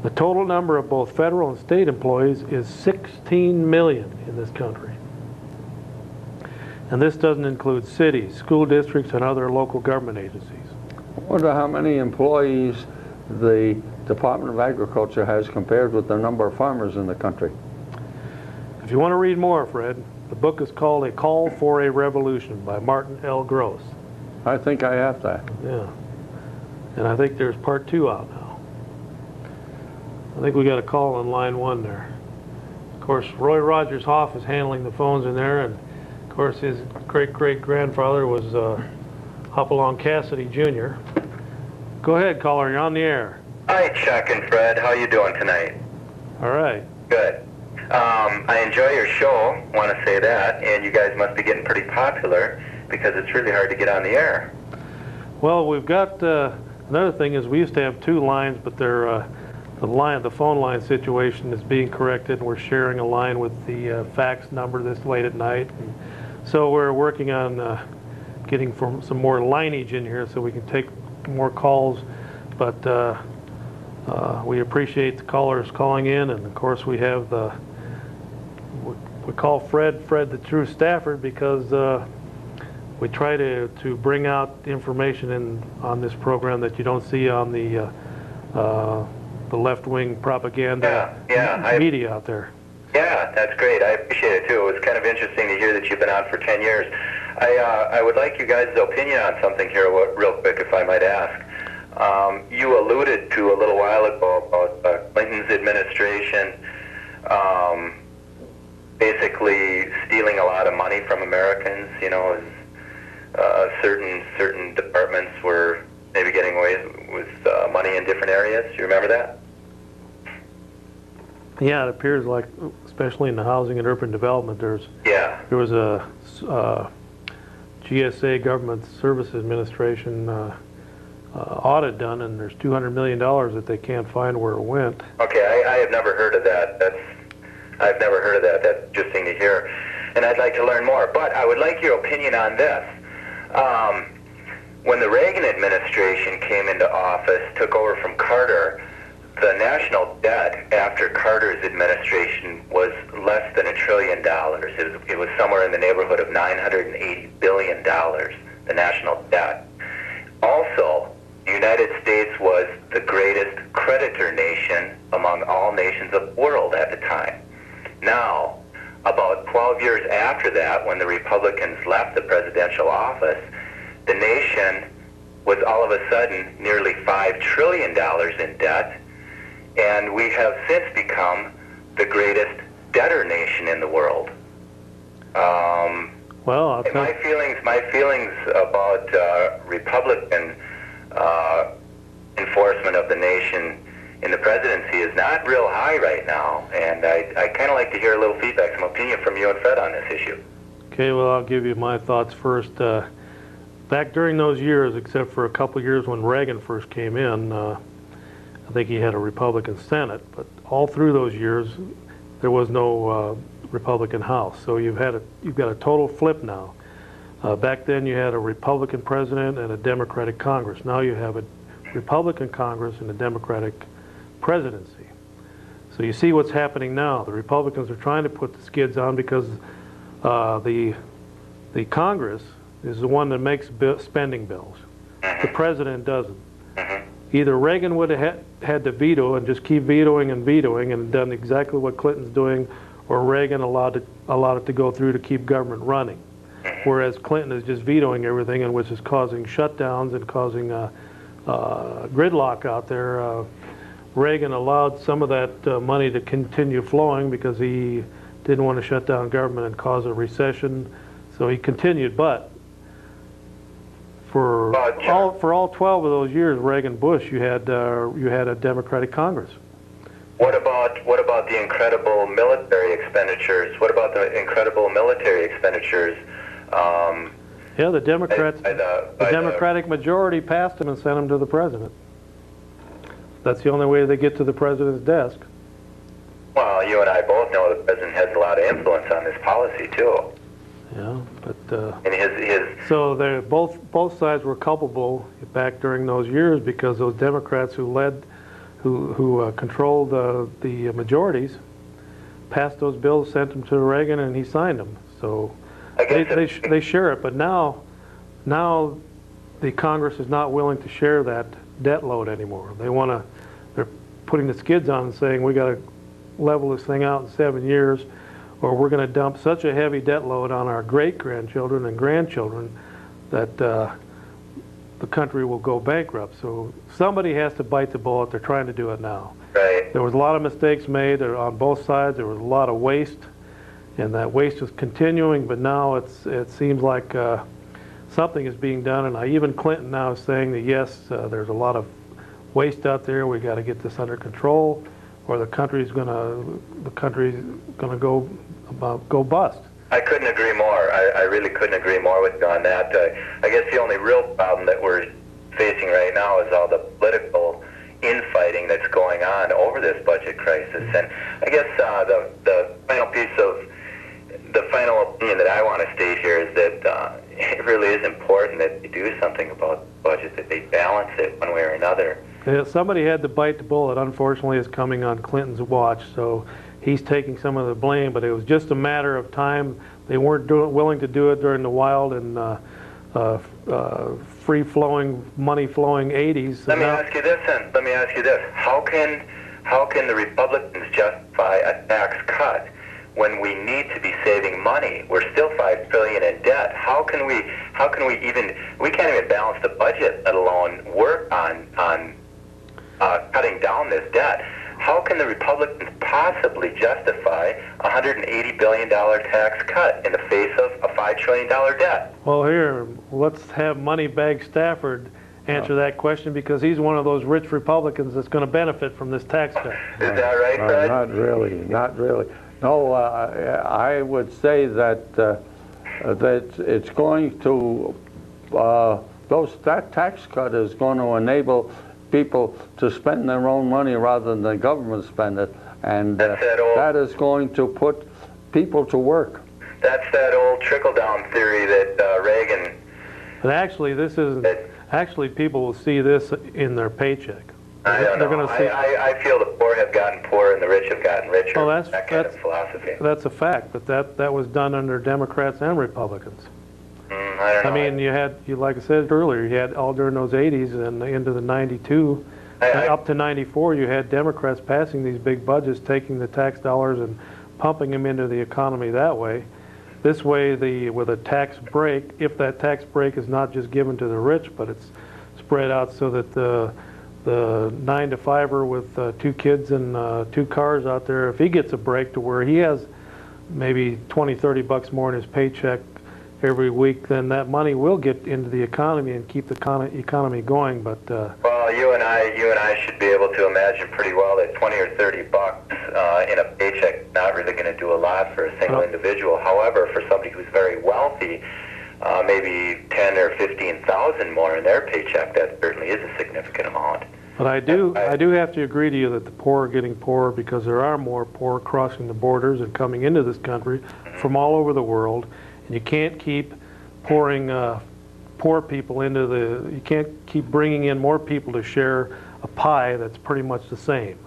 The total number of both federal and state employees is 16 million in this country. And this doesn't include cities, school districts, and other local government agencies. I wonder how many employees the Department of Agriculture has compared with the number of farmers in the country. If you want to read more, Fred, the book is called A Call for a Revolution by Martin L. Gross. I think I have that. Yeah. And I think there's part 2 out now. I think we got a call on line 1 there. Of course, Roy Rogers Hoff is handling the phones in there, and of course his great-great-grandfather was Hopalong Cassidy Jr. Go ahead, caller, you're on the air. Hi, Chuck and Fred. How you doing tonight? All right. Good. I enjoy your show, want to say that, and you guys must be getting pretty popular because it's really hard to get on the air. Well, we've got another thing is we used to have 2 lines, but they're the phone line situation is being corrected. We're sharing a line with the fax number this late at night, and so we're working on getting some more lineage in here so we can take more calls. But we appreciate the callers calling in, and of course we have we call Fred the True Stafford because we try to bring out information on this program that you don't see on the left-wing propaganda media out there. Yeah, that's great. I appreciate it too. It was kind of interesting to hear that you've been on for 10 years. I would like you guys' opinion on something here real quick, if I might ask. You alluded to a little while ago about Clinton's administration basically stealing a lot of money from Americans. You know, certain departments were maybe getting away with money in different areas. You remember that? Yeah, it appears like, especially in the housing and urban development, there was a GSA, Government Service Administration, audit done, and there's $200 million that they can't find where it went. Okay, I have never heard of that. I've never heard of that. That's interesting to hear, and I'd like to learn more. But I would like your opinion on this. When the Reagan administration came into office, took over from Carter, the national debt after Carter's administration was less than $1 trillion. It was somewhere in the neighborhood of $980 billion, the national debt. Also, the United States was the greatest creditor nation among all nations of the world at the time. Now, about 12 years after that, when the Republicans left the presidential office, the nation was all of a sudden nearly $5 trillion in debt, and we have since become the greatest debtor nation in the world. Well, I'll tell my feelings about Republican enforcement of the nation in the presidency is not real high right now, and I kind of like to hear a little feedback, some opinion from you and Fred on this issue. Okay, well, I'll give you my thoughts first. Back during those years, except for a couple of years when Reagan first came in, I think he had a Republican Senate, but all through those years, there was no Republican House. So you've got a total flip now. Back then, you had a Republican president and a Democratic Congress. Now you have a Republican Congress and a Democratic presidency. So you see what's happening now. The Republicans are trying to put the skids on because the Congress is the one that makes spending bills. The president doesn't. Either Reagan would have had to veto and just keep vetoing and done exactly what Clinton's doing, or Reagan allowed it to go through to keep government running. Whereas Clinton is just vetoing everything, and which is causing shutdowns and causing gridlock out there. Reagan allowed some of that money to continue flowing because he didn't want to shut down government and cause a recession, so he continued. But for all 12 of those years, Reagan-Bush, you had a Democratic Congress. What about the incredible military expenditures? What about the incredible military expenditures? Yeah, the Democrats, the Democratic majority passed them and sent them to the president. That's the only way they get to the president's desk. Well, you and I both know the president has a lot of influence on this policy too. Yeah, but And his so they're both sides were culpable back during those years because those Democrats who controlled the majorities passed those bills, sent them to Reagan, and he signed them. So I guess they share it. But now the Congress is not willing to share that debt load anymore. They're putting the skids on and saying we got to level this thing out in 7 years, or we're going to dump such a heavy debt load on our great-grandchildren and grandchildren that the country will go bankrupt. So somebody has to bite the bullet. They're trying to do it now. right. There was a lot of mistakes made on both sides. There was a lot of waste, and that waste is continuing, but now it seems like something is being done, and even Clinton now is saying that yes, there's a lot of waste out there. We got to get this under control, or the country's gonna go bust. I couldn't agree more. I really couldn't agree more with you on that. I guess the only real problem that we're facing right now is all the political infighting that's going on over this budget crisis. And I guess the final piece of the final opinion that I want to state here is that it really is important that they do something about the budget, that they balance it one way or another. Yeah, somebody had to bite the bullet. Unfortunately, it's coming on Clinton's watch, so he's taking some of the blame, but it was just a matter of time. They weren't willing to do it during the wild and free-flowing, money-flowing 80s. So Let me ask you this. How can the Republicans justify a tax cut when we need to be saving money? We're still $5 trillion in debt. How can we can't even balance the budget, let alone work on cutting down this debt. How can the Republicans possibly justify a $180 billion tax cut in the face of a $5 trillion debt? Well, here, let's have Moneybag Stafford answer that question, because he's one of those rich Republicans that's going to benefit from this tax cut. Is that right, Fred? Not really. No, I would say that that it's going to that tax cut is going to enable people to spend their own money rather than the government spend it, and that is going to put people to work. That's that old trickle-down theory that Reagan. But actually, this isn't. Actually, people will see this in their paycheck. I don't know. Gonna see, I feel the poor have gotten poorer and the rich have gotten richer. Well, that kind of philosophy. That's a fact, but that was done under Democrats and Republicans. I don't know. I mean, like I said earlier, you had all during those 80s and into the 92, up to 94, you had Democrats passing these big budgets, taking the tax dollars and pumping them into the economy that way. This way, with a tax break, if that tax break is not just given to the rich, but it's spread out so that the 9-to-5er with 2 kids and 2 cars out there, if he gets a break to where he has maybe $20-30 more in his paycheck every week, then that money will get into the economy and keep the economy going. But well, you and I should be able to imagine pretty well that $20 or $30 in a paycheck is not really going to do a lot for a single individual. However, for somebody who's very wealthy, maybe 10 or 15,000 more in their paycheck, that certainly is a significant amount. But I do have to agree to you that the poor are getting poorer, because there are more poor crossing the borders and coming into this country from all over the world. And you can't keep pouring poor people you can't keep bringing in more people to share a pie that's pretty much the same,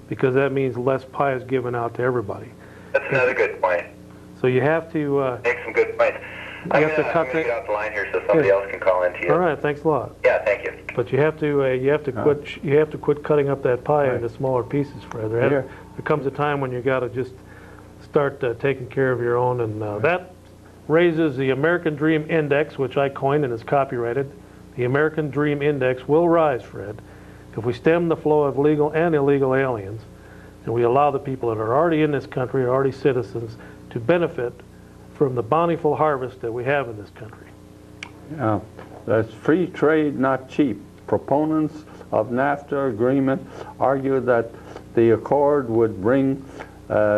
because that means less pie is given out to everybody. That's another good point. So you have to make some good points. I'm going to get off the line here so somebody else can call into you. All right, thanks a lot. Yeah, thank you. But you have to quit cutting up that pie into smaller pieces, Fred. There comes a time when you got to just start taking care of your own, and that raises the American Dream Index, which I coined and is copyrighted. The American Dream Index will rise, Fred, if we stem the flow of legal and illegal aliens, and we allow the people that are already in this country, are already citizens, to benefit from the bountiful harvest that we have in this country. Yeah, that's free trade, not cheap. Proponents of NAFTA agreement argue that the accord would bring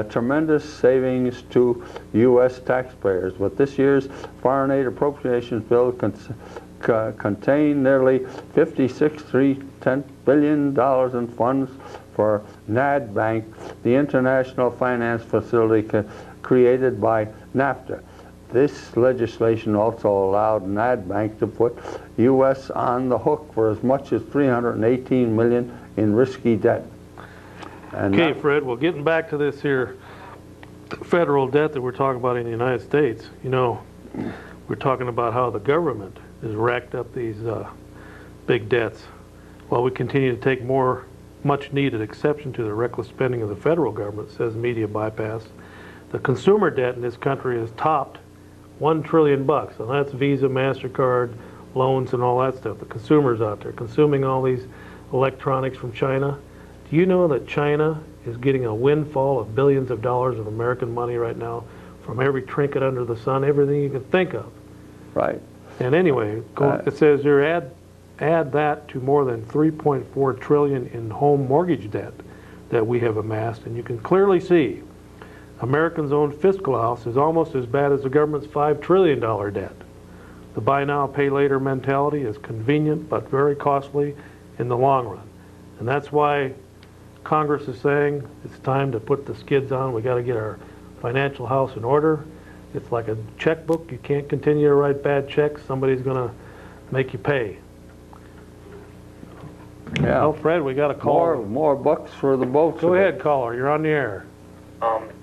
tremendous savings to U.S. taxpayers. But this year's foreign aid appropriations bill contained nearly $56.3 billion in funds for NAD Bank, the international finance facility created by NAFTA. this legislation also allowed NADBank to put U.S. on the hook for as much as $318 million in risky debt. And Okay, Fred, well, getting back to this here federal debt that we're talking about in the United States, you know, we're talking about how the government has racked up these big debts while we continue to take more much-needed exception to the reckless spending of the federal government, says Media Bypass. The consumer debt in this country has topped $1 trillion, and that's Visa, MasterCard, loans, and all that stuff. The consumers out there consuming all these electronics from China. Do you know that China is getting a windfall of billions of dollars of American money right now from every trinket under the sun, everything you can think of? Right. And anyway, it says here, add that to more than $3.4 trillion in home mortgage debt that we have amassed, and you can clearly see Americans' own fiscal house is almost as bad as the government's $5 trillion debt. The buy now, pay later mentality is convenient but very costly in the long run. And that's why Congress is saying it's time to put the skids on. We got to get our financial house in order. It's like a checkbook. You can't continue to write bad checks. Somebody's going to make you pay. Yeah. Well, Fred, we got a call. More bucks for the boats. Go ahead, caller. You're on the air.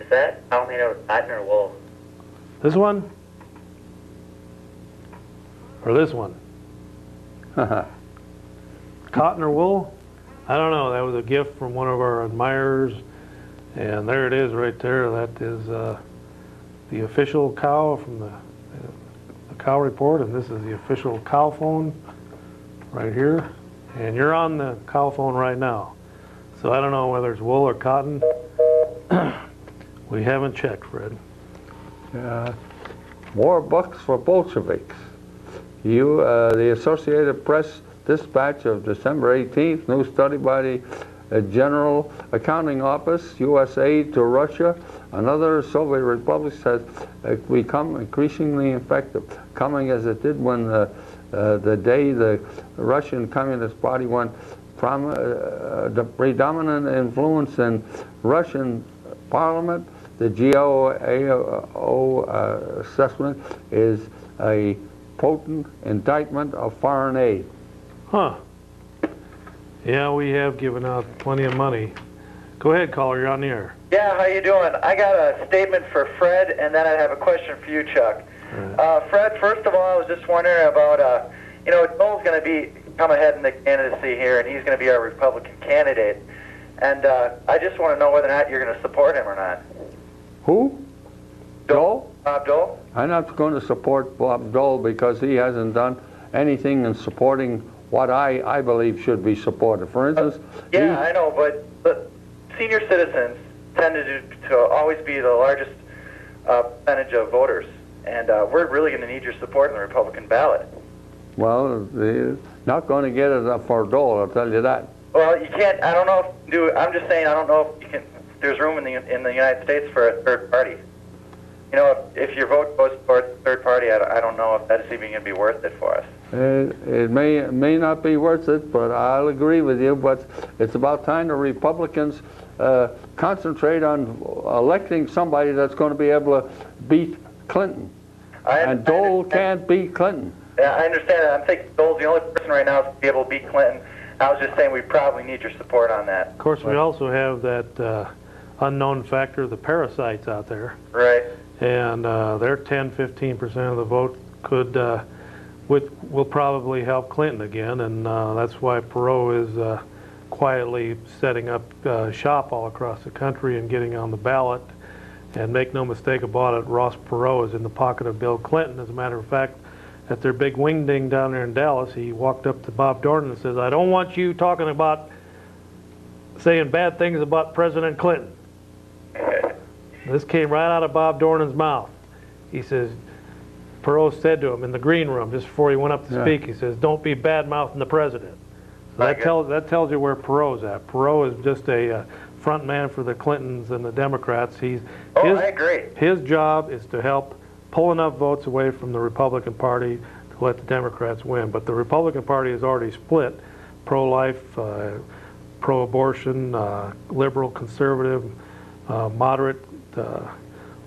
Is that cow made out of cotton or wool? This one? Or this one? Cotton or wool? I don't know. That was a gift from one of our admirers. And there it is right there. That is the official cow from the cow report. And this is the official cow phone right here. And you're on the cow phone right now. So I don't know whether it's wool or cotton. We haven't checked, Fred. More bucks for Bolsheviks. The Associated Press dispatch of December 18th, new study by the General Accounting Office, U.S. aid to Russia and other Soviet republics has become increasingly effective, coming as it did when the day the Russian Communist Party went from the predominant influence in Russian Parliament. The GAO assessment is a potent indictment of foreign aid. Huh. Yeah, we have given out plenty of money. Go ahead, caller. You're on the air. Yeah, how you doing? I got a statement for Fred, and then I have a question for you, Chuck. Right. Fred, first of all, I was just wondering about, you know, Joel's going to come ahead in the candidacy here, and he's going to be our Republican candidate. And I just want to know whether or not you're going to support him or not. Who? Dole? Bob Dole? I'm not going to support Bob Dole because he hasn't done anything in supporting what I believe should be supported. For instance, yeah, I know, but senior citizens tend to always be the largest percentage of voters, and we're really going to need your support in the Republican ballot. well, they're not going to get it for Dole, I'll tell you that. Well, you can't. I don't know if you do. I'm just saying. I don't know if you can. There's room in the United States for a third party. You know, if your vote goes for a third party, I don't know if that's even going to be worth it for us. It may not be worth it, but I'll agree with you. But it's about time the Republicans concentrate on electing somebody that's going to be able to beat Clinton. And Dole can't beat Clinton. Yeah, I understand that. I'm thinking Dole's the only person right now to be able to beat Clinton. I was just saying we probably need your support on that. Of course, we also have that unknown factor, the parasites out there. Right. And their 10-15% of the vote will probably help Clinton again, and that's why Perot is quietly setting up shop all across the country and getting on the ballot. And make no mistake about it, Ross Perot is in the pocket of Bill Clinton. As a matter of fact, at their big wing ding down there in Dallas, he walked up to Bob Dornan and says, "I don't want you talking about saying bad things about President Clinton." This came right out of Bob Dornan's mouth. He says, Perot said to him in the green room just before he went up to speak, he says, "Don't be bad-mouthing the president." So that tells you where Perot's at. Perot is just a front man for the Clintons and the Democrats. I agree. His job is to help pull enough votes away from the Republican Party to let the Democrats win. But the Republican Party is already split: pro-life, pro-abortion, liberal, conservative, moderate,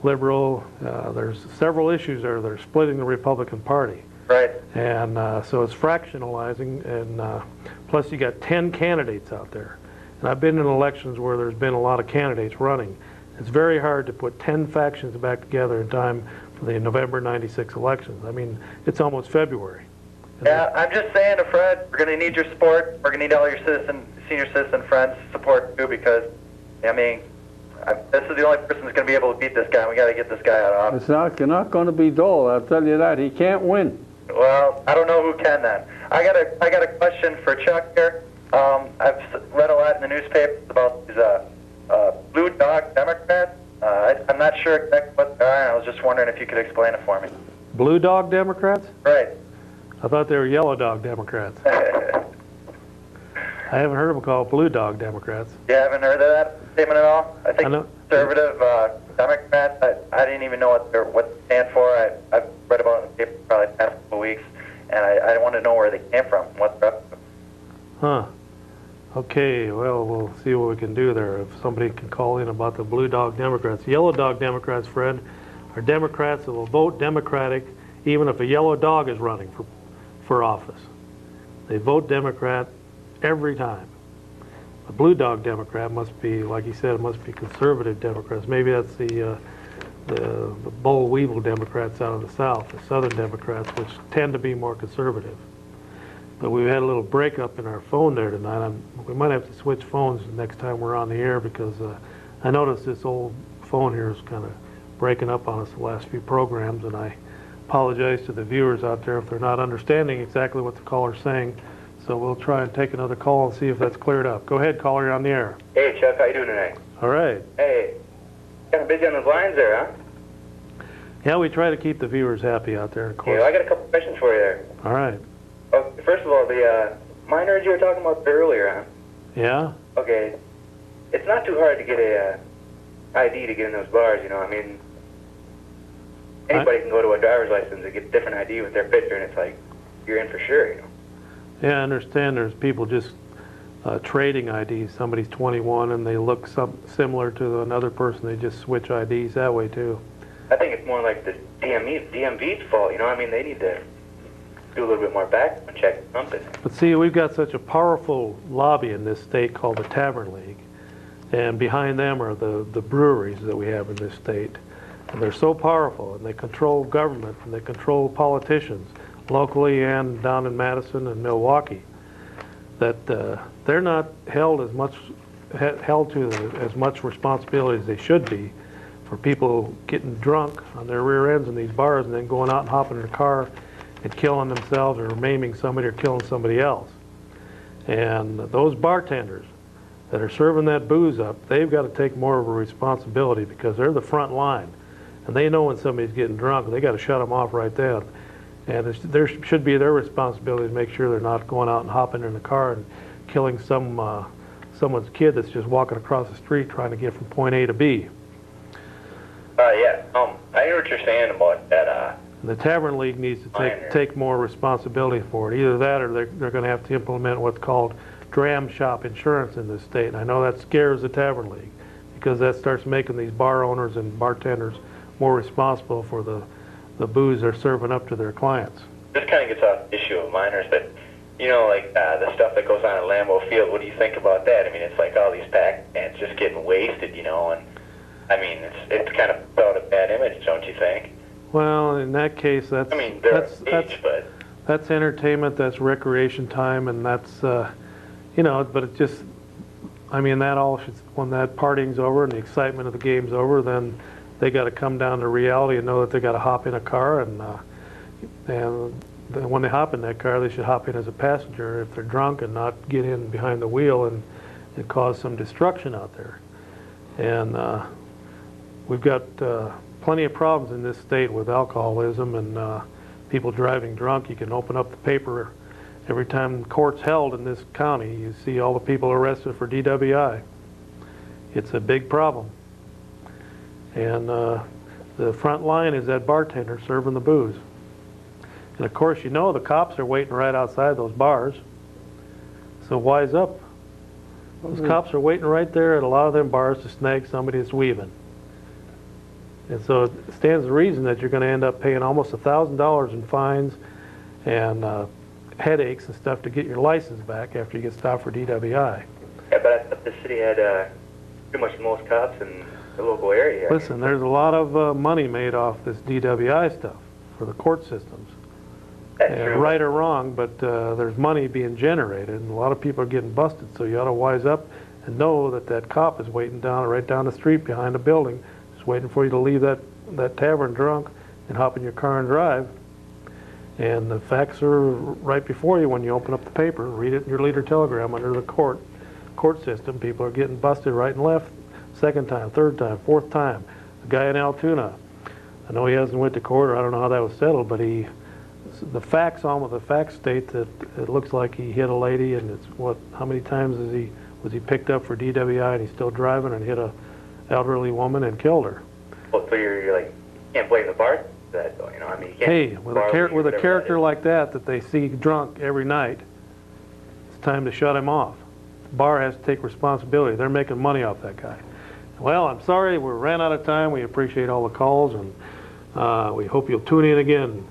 liberal. There's several issues there that are splitting the Republican Party. Right. And so it's fractionalizing, and plus you got 10 candidates out there. And I've been in elections where there's been a lot of candidates running. It's very hard to put 10 factions back together in time for the November '96 elections. I mean, it's almost February. Yeah, I'm just saying to Fred, we're going to need your support. We're going to need all your senior citizen friends' support too, because, I mean, this is the only person who's going to be able to beat this guy, and we got to get this guy out of office. You're not going to be dull, I'll tell you that. He can't win. Well, I don't know who can then. I got a question for Chuck here. I've read a lot in the newspapers about these blue dog Democrats. I'm not sure exactly what they are, and I was just wondering if you could explain it for me. Blue dog Democrats? Right. I thought they were yellow dog Democrats. I haven't heard them called blue dog Democrats. You haven't heard of that statement at all? I think I know. conservative Democrats, I didn't even know what they stand for. I've read about it in the paper probably the past couple weeks, and I want to know where they came from, what they're up to. Huh. Okay, well, we'll see what we can do there. If somebody can call in about the blue dog Democrats. Yellow dog Democrats, Fred, are Democrats that will vote Democratic even if a yellow dog is running for office. They vote Democrat every time. A blue dog Democrat must be, like he said, must be conservative Democrats. Maybe that's the boll weevil Democrats out of the South, the Southern Democrats, which tend to be more conservative. But we've had a little breakup in our phone there tonight. We might have to switch phones next time we're on the air, because I noticed this old phone here is kind of breaking up on us the last few programs, and I apologize to the viewers out there if they're not understanding exactly what the caller's saying. So we'll try and take another call and see if that's cleared up. Go ahead, caller, you're on the air. Hey, Chuck, how you doing tonight? All right. Hey, kind of busy on those lines there, huh? Yeah, we try to keep the viewers happy out there, of course. Yeah, I got a couple questions for you there. All right. First of all, the minors you were talking about earlier, huh? Yeah? Okay. It's not too hard to get a ID to get in those bars, you know. I mean, anybody can go to a driver's license and get a different ID with their picture, and it's like, you're in for sure, you know. Yeah, I understand there's people just trading IDs. Somebody's 21 and they look similar to another person. They just switch IDs that way, too. I think it's more like the DMV's fault, you know. I mean, they need to do a little bit more background check or something. But see, we've got such a powerful lobby in this state called the Tavern League, and behind them are the breweries that we have in this state. And they're so powerful, and they control government, and they control politicians, locally and down in Madison and Milwaukee, that they're not held to as much responsibility as they should be for people getting drunk on their rear ends in these bars and then going out and hopping in a car and killing themselves or maiming somebody or killing somebody else. And those bartenders that are serving that booze up, they've got to take more of a responsibility, because they're the front line. And they know when somebody's getting drunk, they got to shut them off right then. And there should be their responsibility to make sure they're not going out and hopping in a car and killing someone's kid that's just walking across the street trying to get from point A to B. Yeah. I hear what you're saying about that. The Tavern League needs to take more responsibility for it. Either that, or they're going to have to implement what's called dram shop insurance in this state. And I know that scares the Tavern League, because that starts making these bar owners and bartenders more responsible for the booze they're serving up to their clients. This kind of gets off the issue of minors, but, you know, like the stuff that goes on at Lambeau Field, what do you think about that? I mean, it's like all these pack cans just getting wasted, you know, and, I mean, it's kind of out a bad image, don't you think? Well, in that case, that's entertainment, that's recreation time, and that's you know. But it just, I mean, that all should, when that partying's over and the excitement of the game's over, then they got to come down to reality and know that they got to hop in a car, and when they hop in that car, they should hop in as a passenger if they're drunk, and not get in behind the wheel and cause some destruction out there. And we've got plenty of problems in this state with alcoholism and people driving drunk. You can open up the paper every time court's held in this county, you see all the people arrested for DWI. It's a big problem. And the front line is that bartender serving the booze. And of course, you know, the cops are waiting right outside those bars. So wise up. Those cops are waiting right there at a lot of them bars to snag somebody that's weaving. And so it stands to reason that you're going to end up paying almost $1,000 in fines and headaches and stuff to get your license back after you get stopped for DWI. Yeah, but I thought the city had pretty much the most cops in the local area. Listen, there's a lot of money made off this DWI stuff for the court systems. That's And true. right or wrong, but there's money being generated, and a lot of people are getting busted, so you ought to wise up and know that that cop is waiting right down the street behind a building, just waiting for you to leave that tavern drunk and hop in your car and drive. And the facts are right before you when you open up the paper, read it in your leader telegram under the court system. People are getting busted right and left, second time, third time, fourth time. The guy in Altoona, I know he hasn't went to court, or I don't know how that was settled, but the facts state that it looks like he hit a lady, and it's how many times was he picked up for DWI, and he's still driving and hit a elderly woman and killed her. Well, so you're like, you can't blame the bar for that, though, you know? I mean, you can't. Hey, with a character like that they see drunk every night, it's time to shut him off. The bar has to take responsibility. They're making money off that guy. Well, I'm sorry, we ran out of time. We appreciate all the calls, and we hope you'll tune in again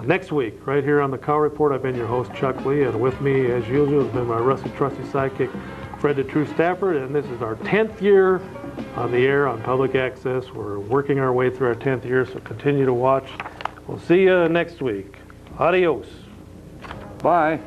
next week, right here on the Cow Report. I've been your host, Chuck Lee, and with me, as usual, has been my rusty, trusty sidekick, Fred the True Stafford, and this is our 10th year on the air on public access. We're working our way through our 10th year, so continue to watch. We'll see you next week. Adios. Bye.